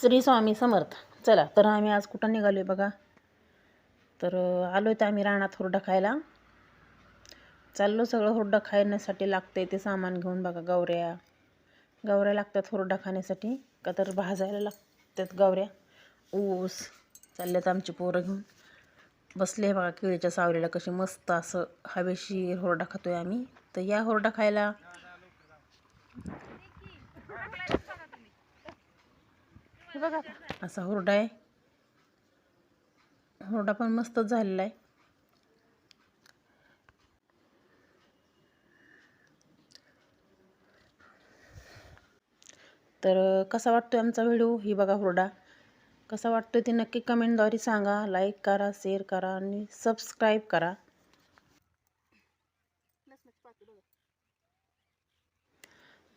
श्री स्वामी समर्थ. चला तर आम्ही आज कुठं निघालो आहे बघा. तर आलो आहे तर आम्ही रानात हुरडा खायला चाललो. सगळं हुरडा खाण्यासाठी लागते ते सामान घेऊन बघा. गवऱ्या लागतात हुरडा खाण्यासाठी, का तर भाजायला लागतात गवऱ्या. ऊस चालल्यात आमची पोरं घेऊन बसले बघा केळीच्या सावलीला. कशी मस्त असं हवेशीर हुरडा खातोय आम्ही. तर या हुरडा खायला. बघा असा हुरडा आहे. हुरडा पण मस्तच झालेला आहे. तर कसा वाटतोय आमचा व्हिडिओ, ही बघा हुरडा कसा वाटतोय ते नक्की कमेंटद्वारे सांगा. लाईक करा, शेअर करा आणि सबस्क्राईब करा.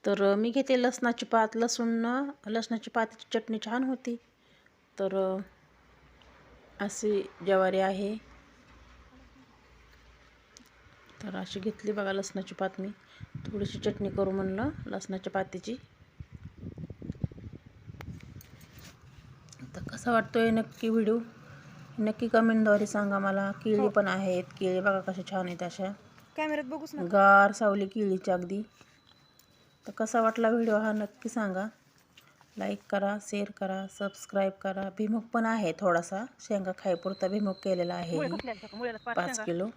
तर मी घेते लसणाची पात. लसणाची पातीची चटणी छान होती. तर अशी ज्वारी आहे. तर अशी घेतली बघा लसणाची पात. मी थोडीशी चटणी करू म्हणलं लसणाच्या पातीची. तर कसा वाटतोय नक्की व्हिडिओ नक्की कमेंटद्वारे सांगा मला. केळी पण आहेत. केळी बघा कशा छान आहेत. अशा कॅमेऱ्यात बघूच ना, गार सावली केळीची अगदी. तर कसा वाटला व्हिडिओ हा नक्की सांगा. लाईक करा, शेअर करा, सबस्क्राईब करा. भिमुग पण आहे थोडासा, शेंगा खायपुरता भिमुग केलेला आहे 5 किलो.